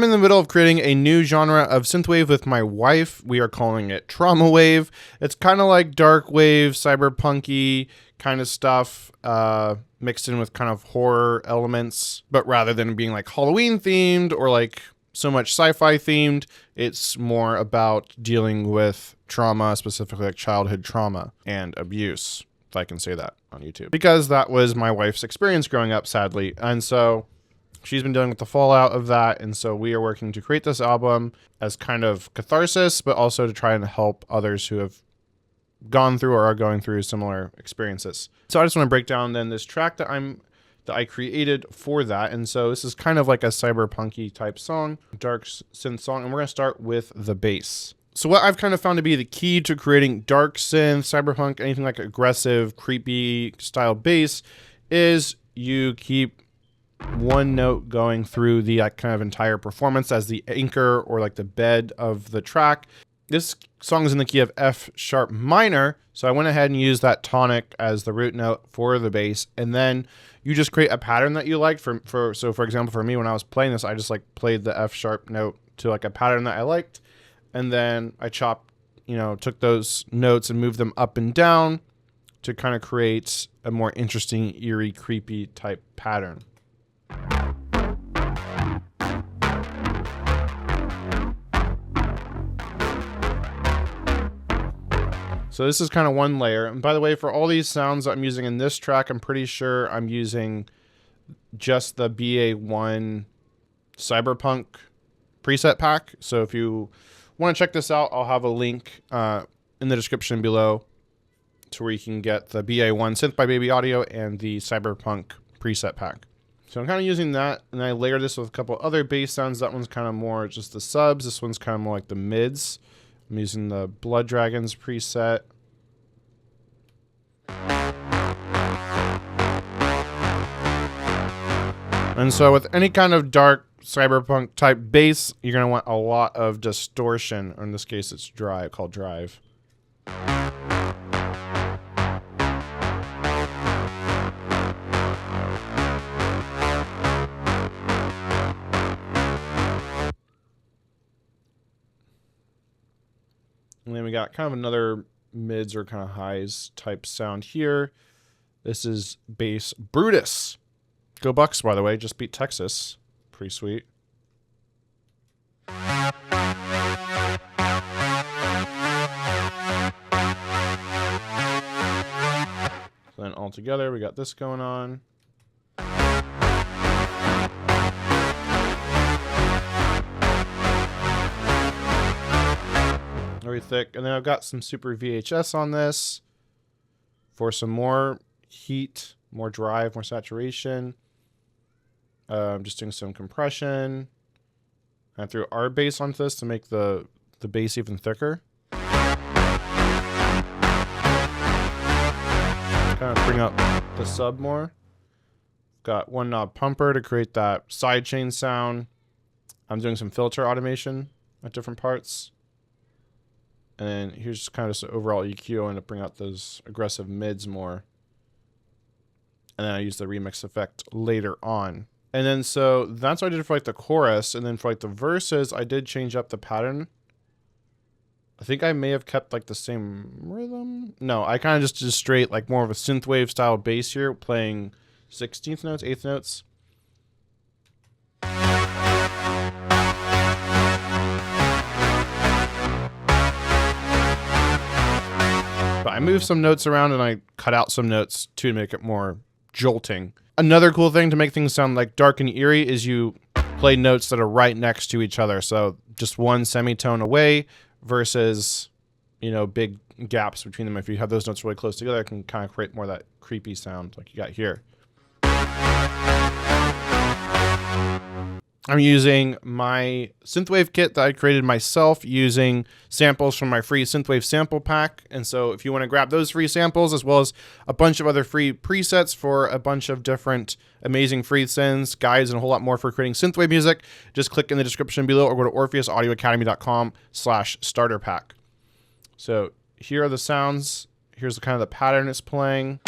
I'm in the middle of creating a new genre of synthwave with my wife. We are calling it trauma wave. It's kind of like dark wave, cyberpunky kind of stuff, mixed in with kind of horror elements. But rather than being like Halloween themed or like so much sci-fi themed, it's more about dealing with trauma, specifically like childhood trauma and abuse, if I can say that on YouTube, because that was my wife's experience growing up, sadly. And so she's been dealing with the fallout of that. And so we are working to create this album as kind of catharsis, but also to try and help others who have gone through or are going through similar experiences. So I just want to break down then this track that I created for that. And so this is kind of like a cyberpunky type song, dark synth song. And we're going to start with the bass. So what I've kind of found to be the key to creating dark synth, cyberpunk, anything like aggressive, creepy style bass is you keep one note going through the kind of entire performance as the anchor or like the bed of the track. This song is in the key of F sharp minor. So I went ahead and used that tonic as the root note for the bass. And then you just create a pattern that you liked so for example, for me, when I was playing this, I just like played the F sharp note to like a pattern that I liked. And then I took those notes and moved them up and down to kind of create a more interesting, eerie, creepy type pattern. So this is kind of one layer. And by the way, for all these sounds that I'm using in this track, I'm pretty sure I'm using just the BA1 Cyberpunk preset pack. So if you want to check this out, I'll have a link in the description below to where you can get the BA1 Synth by Baby Audio and the Cyberpunk preset pack. So I'm kind of using that, and I layer this with a couple other bass sounds. That one's kind of more just the subs. This one's kind of more like the mids. I'm using the Blood Dragons preset. And so with any kind of dark cyberpunk type bass, you're going to want a lot of distortion. Or in this case, it's called drive. And then we got kind of another mids or kind of highs type sound here. This is bass Brutus. Go Bucks, by the way. Just beat Texas. Pretty sweet. So then all together, we got this going on. Very thick. And then I've got some super VHS on this for some more heat, more drive, more saturation. I'm just doing some compression. I threw our bass onto this to make the bass even thicker. Kind of bring up the sub more. Got OneKnob pumper to create that sidechain sound. I'm doing some filter automation at different parts. And then here's just kind of just an overall EQ. I want to bring out those aggressive mids more. And then I use the remix effect later on. And then so that's what I did for like the chorus. And then for like the verses, I did change up the pattern. I think I may have kept like the same rhythm. No, I kind of just did straight like more of a synthwave style bass here, playing 16th notes, 8th notes. But I moved some notes around and I cut out some notes to make it more jolting. Another cool thing to make things sound like dark and eerie is you play notes that are right next to each other. So just one semitone away versus, big gaps between them. If you have those notes really close together, it can kind of create more of that creepy sound like you got here. I'm using my synthwave kit that I created myself using samples from my free synthwave sample pack. And so if you want to grab those free samples as well as a bunch of other free presets for a bunch of different amazing free synths, guides, and a whole lot more for creating synthwave music, just click in the description below or go to orpheusaudioacademy.com/starter pack. So here are the sounds. Here's the kind of the pattern it's playing.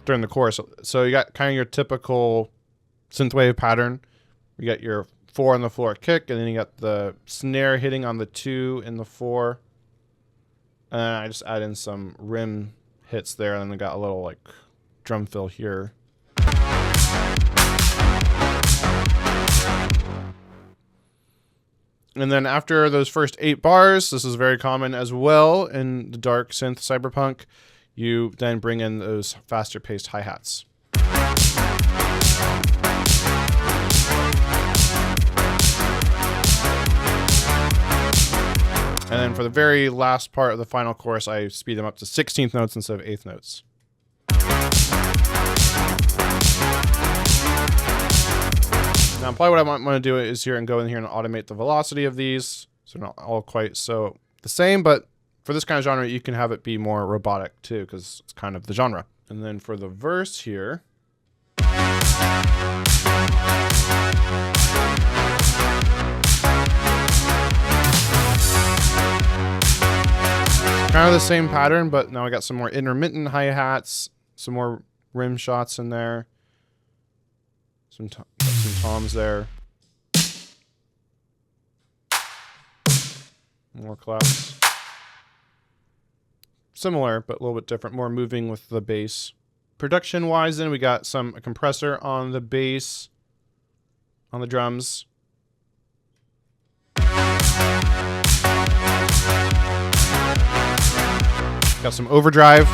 during the chorus. So you got kind of your typical synthwave pattern. You got your 4 on the floor kick, and then you got the snare hitting on the 2 in the 4. And then I just add in some rim hits there, and then we got a little like drum fill here. And then after those first 8 bars, this is very common as well in the dark synth cyberpunk, you then bring in those faster paced hi-hats. And then for the very last part of the final chorus, I speed them up to 16th notes instead of 8th notes. Now, probably what I want to do is here and go in here and automate the velocity of these. So not all quite so the same, but for this kind of genre, you can have it be more robotic too, because it's kind of the genre. And then for the verse here, kind of the same pattern, but now I got some more intermittent hi-hats, some more rim shots in there, some toms there, more claps. Similar, but a little bit different, more moving with the bass. Production-wise, then we got a compressor on the bass, on the drums. Got some overdrive.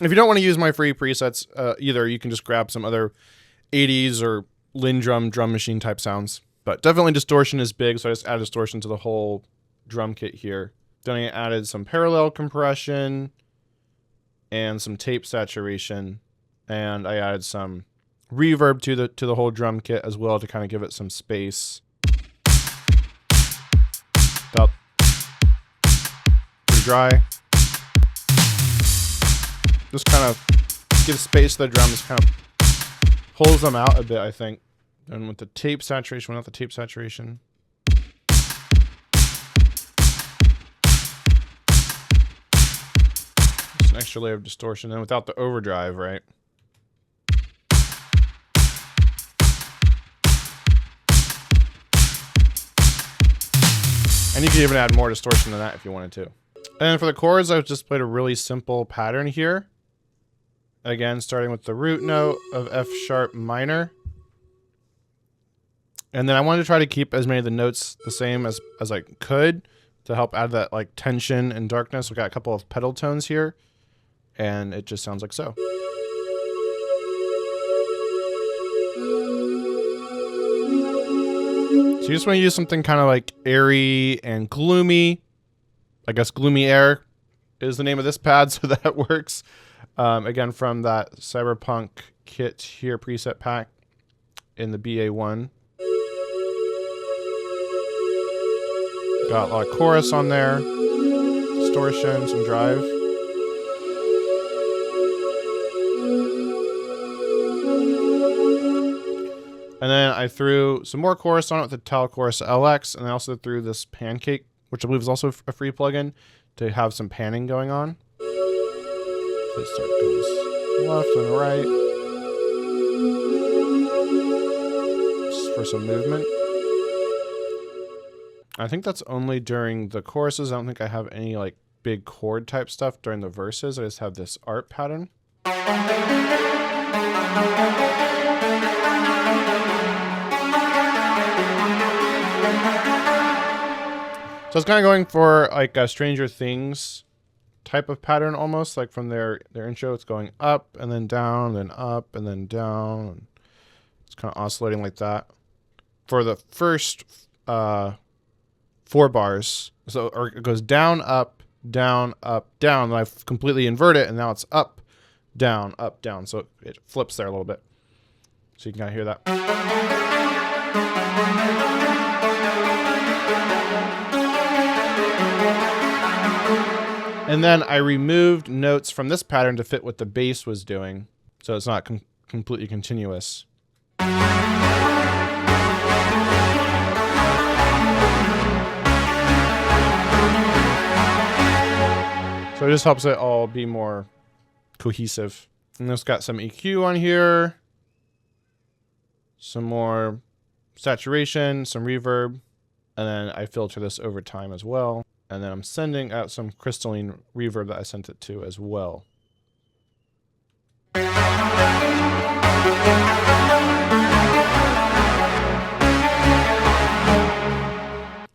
If you don't want to use my free presets, either you can just grab some other 80s or LANDR drum machine type sounds. But definitely distortion is big, so I just added distortion to the whole drum kit here. Then I added some parallel compression and some tape saturation, and I added some reverb to the whole drum kit as well to kind of give it some space. Felt pretty dry. Just kind of gives space to the drums, kind of pulls them out a bit, I think. And with the tape saturation, without the tape saturation. Just an extra layer of distortion, and without the overdrive, right? And you can even add more distortion than that if you wanted to. And for the chords, I've just played a really simple pattern here. Again, starting with the root note of F sharp minor. And then I wanted to try to keep as many of the notes the same as I could to help add that like tension and darkness. We've got a couple of pedal tones here, and it just sounds like so. So you just want to use something kind of like airy and gloomy. I guess Gloomy Air is the name of this pad, so that works. Again, from that Cyberpunk kit here, preset pack in the BA1. Got a lot of chorus on there, distortion, some drive. And then I threw some more chorus on it with the Tal Chorus LX, and I also threw this Pancake, which I believe is also a free plugin, to have some panning going on. So it goes left and right. Just for some movement. I think that's only during the choruses. I don't think I have any like big chord type stuff during the verses. I just have this art pattern. So it's kind of going for like a Stranger Things type of pattern almost, like from their intro. It's going up and then down, then up and then down. It's kind of oscillating like that. For the first 4 bars, so or it goes down, up, down, up, down. And I've completely inverted it, and now it's up, down, up, down. So it flips there a little bit. So you can kind of hear that. And then I removed notes from this pattern to fit what the bass was doing, so it's not completely continuous. So it just helps it all be more cohesive. And it's got some EQ on here, some more saturation, some reverb, and then I filter this over time as well. And then I'm sending out some crystalline reverb that I sent it to as well. And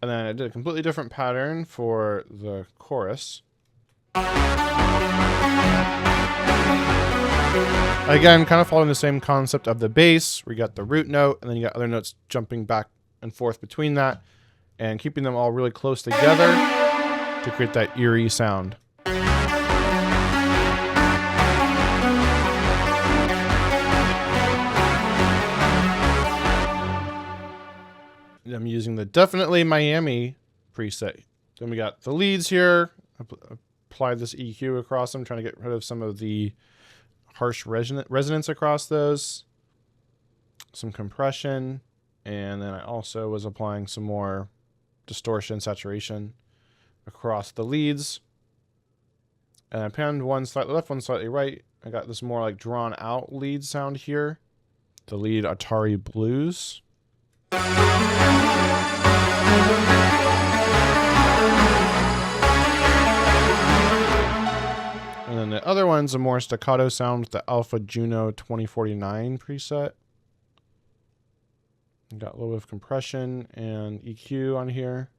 then I did a completely different pattern for the chorus. Again, kind of following the same concept of the bass. We got the root note, and then you got other notes jumping back and forth between that, and keeping them all really close together to create that eerie sound. I'm using the Definitely Miami preset. Then we got the leads here. Apply this EQ across them, trying to get rid of some of the harsh resonance across those. Some compression. And then I also was applying some more distortion, saturation across the leads. And I panned one slightly left, one slightly right. I got this more like drawn out lead sound here. The lead Atari Blues. And then the other one's a more staccato sound with the Alpha Juno 2049 preset. Got a little bit of compression and EQ on here.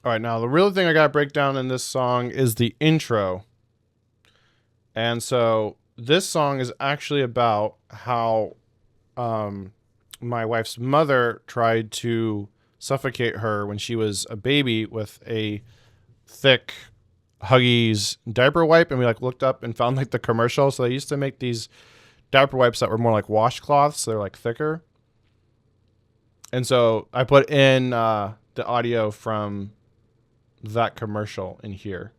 All right, now the real thing I got to break down in this song is the intro. And so this song is actually about how my wife's mother tried to suffocate her when she was a baby with a thick Huggies diaper wipe. And we like looked up and found like the commercial. So they used to make these diaper wipes that were more like washcloths. So they're like thicker. And so I put in the audio from that commercial in here.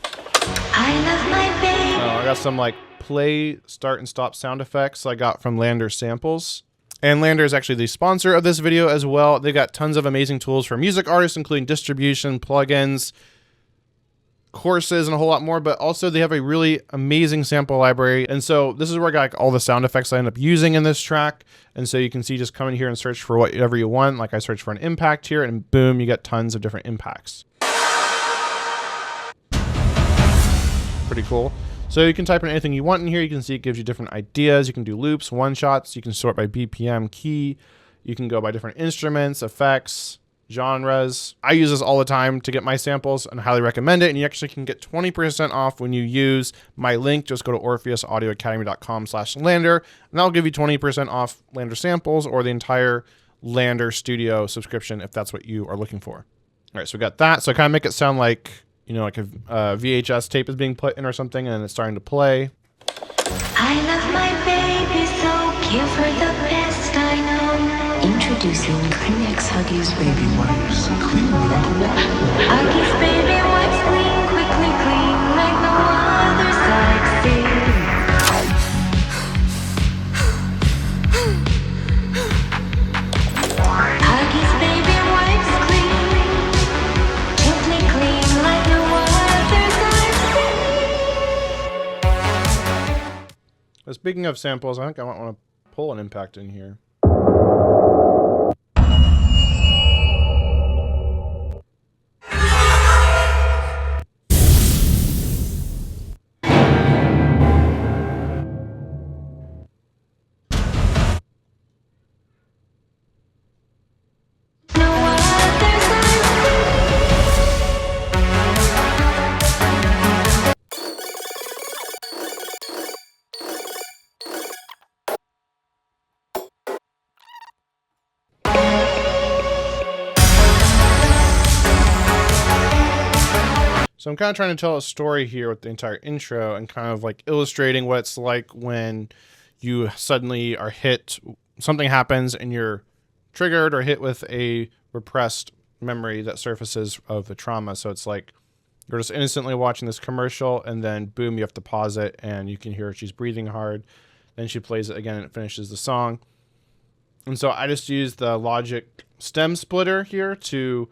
I love my baby. I got some like play, start, and stop sound effects I got from LANDR Samples. And LANDR is actually the sponsor of this video as well. They got tons of amazing tools for music artists, including distribution, plugins, courses, and a whole lot more. But also they have a really amazing sample library. And so this is where I got like all the sound effects I end up using in this track. And so you can see, just come in here and search for whatever you want. Like I searched for an impact here, and boom, you get tons of different impacts. Pretty cool. So you can type in anything you want in here. You can see it gives you different ideas. You can do loops, one shots. You can sort by BPM key. You can go by different instruments, effects, genres. I use this all the time to get my samples and highly recommend it. And you actually can get 20% off when you use my link. Just go to orpheusaudioacademy.com/LANDR, and that'll give you 20% off LANDR samples or the entire LANDR studio subscription if that's what you are looking for. All right, so we got that. So I kind of make it sound like, you know, like a VHS tape is being put in or something, and it's starting to play. I love my baby, so give her the best I know. Introducing Kleenex Huggies Baby Wipes. Clean Huggies Baby Wipes, clean, quickly clean, like no other I've seen. Huggies Baby Wipes, clean, gently clean, like no others I've seen. Speaking of samples, I think I might want to pull an impact in here. So I'm kind of trying to tell a story here with the entire intro and kind of like illustrating what it's like when you suddenly are hit, something happens and you're triggered or hit with a repressed memory that surfaces of the trauma. So it's like You're just innocently watching this commercial, and then boom, you have to pause it, and you can hear she's breathing hard. Then she plays it again, and it finishes the song. And so I just used the Logic stem splitter here to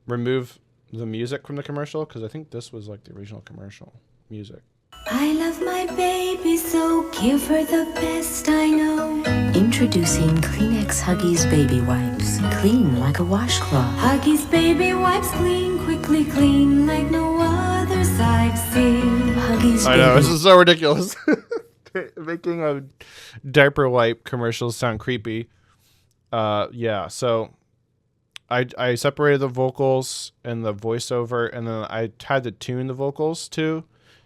remove the music from the commercial, because I think this was like the original commercial music. I love my baby, so give her the best I know. Introducing Kleenex Huggies Baby Wipes. Clean like a washcloth. Huggies Baby Wipes clean, quickly clean like no others I've seen. Huggies I know, this is so ridiculous. Making a diaper wipe commercials sound creepy. Yeah, so I separated the vocals and the voiceover, and then I had to tune the vocals too,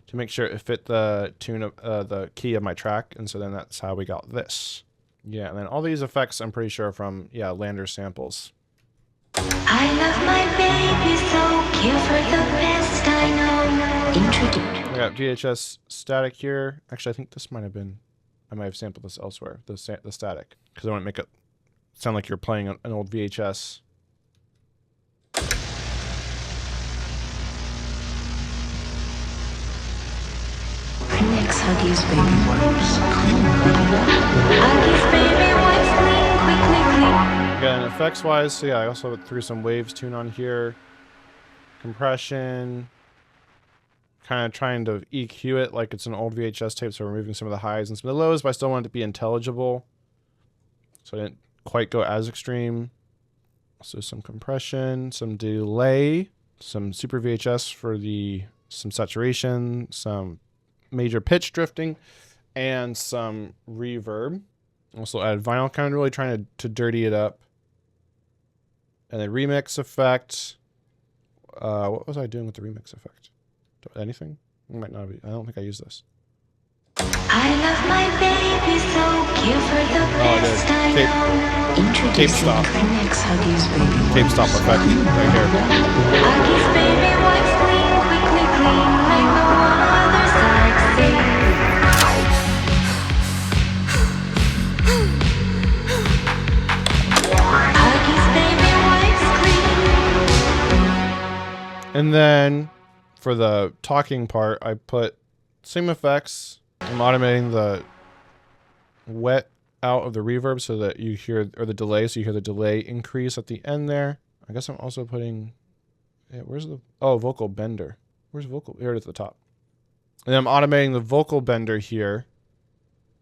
to make sure it fit the tune of the key of my track, and so then that's how we got this. Yeah, and then all these effects I'm pretty sure are from LANDR samples. I love my baby, so give her the best I know. Introduce. I got VHS static here. Actually, I think this might have been, I might have sampled this elsewhere, the static, because I want to make it sound like you're playing an old VHS. Kleenex Huggies Baby Wipes. Huggies Baby Wipes clean, quickly clean. Again, effects wise, so yeah, I also threw some waves tune on here. Compression. Kind of trying to EQ it like it's an old VHS tape, so removing some of the highs and some of the lows, but I still wanted it to be intelligible. So I didn't quite go as extreme. So some compression, some delay, some super VHS for some saturation, some major pitch drifting, and some reverb. Also added vinyl, kind of really trying to dirty it up. And then remix effect. What was I doing with the remix effect? Anything? It might not be. I don't think I used this. I love my baby, so give her the best I know. Introducing tape stop. Kleenex Huggies Baby Wipes. Tape stop effect right here. Huggies Baby Wipes clean, quickly clean like no others I've seen. Huggies Baby Wipes clean. And then for the talking part, I put same effects. I'm automating the wet out of the reverb so that you hear, or the delay, so you hear the delay increase at the end there. I guess I'm also putting, where's the, vocal bender. Where's vocal? Here it is at the top. And then I'm automating the vocal bender here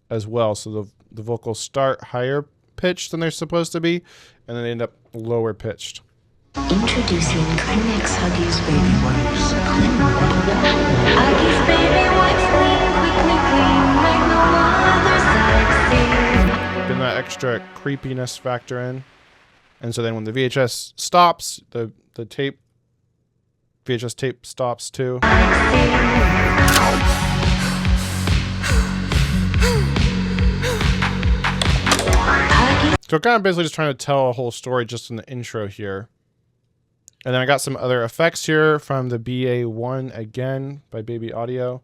as well. So the vocals start higher pitched than they're supposed to be, and then they end up lower pitched. Introducing Kleenex Huggies Baby Wipes. Huggies Baby Wipes clean, quickly clean like no others I've seen. Getting that extra creepiness factor in. And so then when the VHS stops, the VHS tape stops too. So kind of basically just trying to tell a whole story just in the intro here. And then I got some other effects here from the BA1 again by Baby Audio.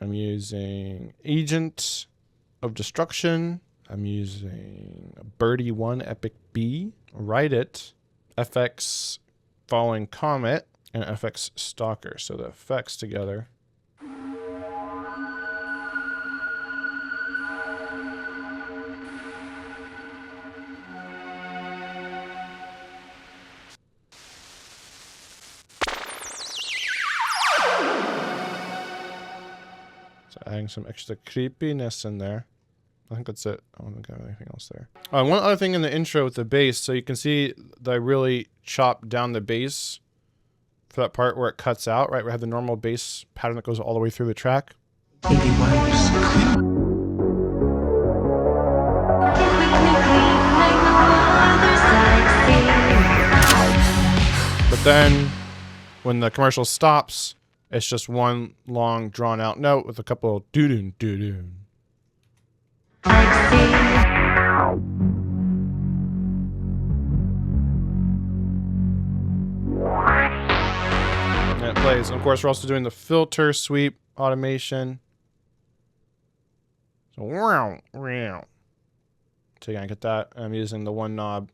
I'm using Agent of Destruction. I'm using Birdie 1 Epic B, Write It, FX Falling Comet, and FX Stalker. So the effects together. Adding some extra creepiness in there. I think that's it. I don't think I have anything else there. One other thing in the intro with the bass, so you can see that I really chopped down the bass for that part where it cuts out, right? We have the normal bass pattern that goes all the way through the track. Baby Wipes. But then when the commercial stops, it's just one long drawn out note with a couple of doo-doo, doo-doo. And it plays. And of course, we're also doing the filter sweep automation. So, wow. So yeah, I get that. I'm using the OneKnob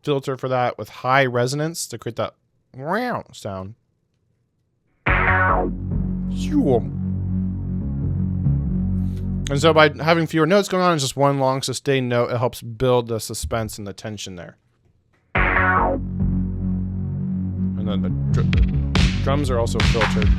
filter for that with high resonance to create that wow sound. And so by having fewer notes going on and just one long sustained note, it helps build the suspense and the tension there. And then the drums are also filtered.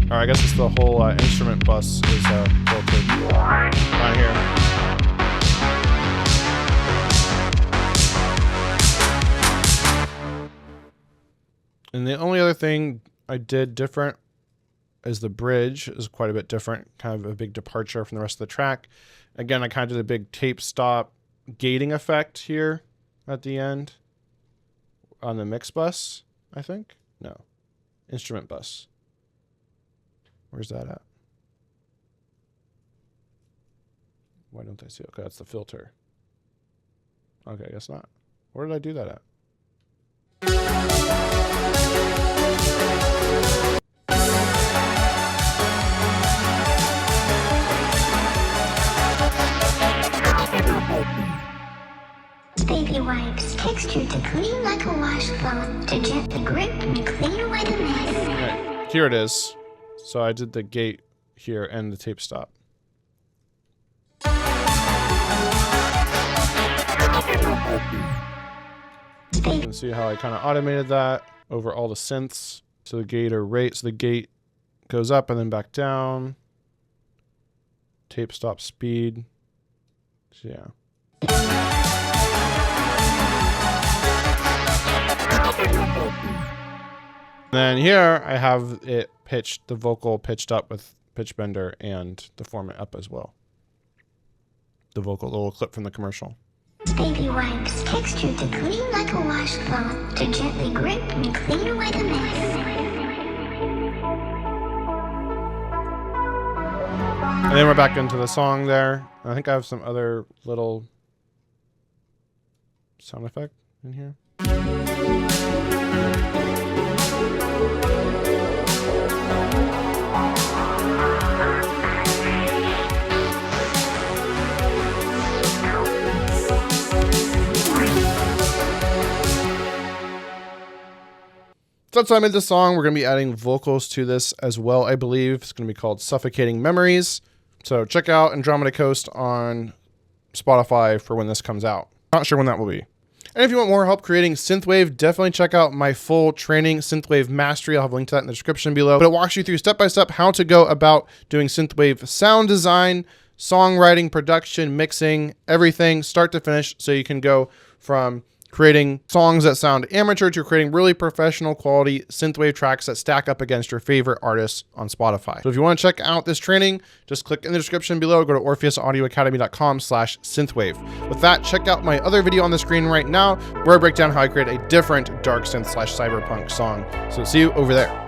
Or I guess it's the whole instrument bus is filtered right here. And the only other thing I did different is the bridge is quite a bit different, kind of a big departure from the rest of the track. Again, I kind of did a big tape stop gating effect here at the end on the mix bus, I think. No, instrument bus. Where's that at? Why don't I see it? Okay, that's the filter. Okay, I guess not. Where did I do that at? Baby wipes, texture to clean like a washcloth, to gently grip and clean away the mess. Right, here it is. So I did the gate here and the tape stop. You can see how I kind of automated that over all the synths. So the gate are rate, so the gate goes up and then back down. Tape stop speed. So yeah. Then here I have it pitched, the vocal pitched up with pitch bender and deform it up as well. The vocal, little clip from the commercial. Baby wipes, texture to clean like a washcloth, to gently grip and clean away the mess. And then we're back into the song there. I think I have some other little sound effect in here. So that's how I made this song. We're going to be adding vocals to this as well, I believe. It's going to be called Suffocating Memories. So check out Andromeda Coast on Spotify for when this comes out. Not sure when that will be. And if you want more help creating synthwave, definitely check out my full training, Synthwave Mastery. I'll have a link to that in the description below. But it walks you through step-by-step how to go about doing synthwave sound design, songwriting, production, mixing, everything, start to finish, so you can go from creating songs that sound amateur to creating really professional quality synthwave tracks that stack up against your favorite artists on Spotify. So if you want to check out this training, just click in the description below, go to orpheusaudioacademy.com/synthwave. With that, check out my other video on the screen right now, where I break down how I create a different dark synth / cyberpunk song. So see you over there.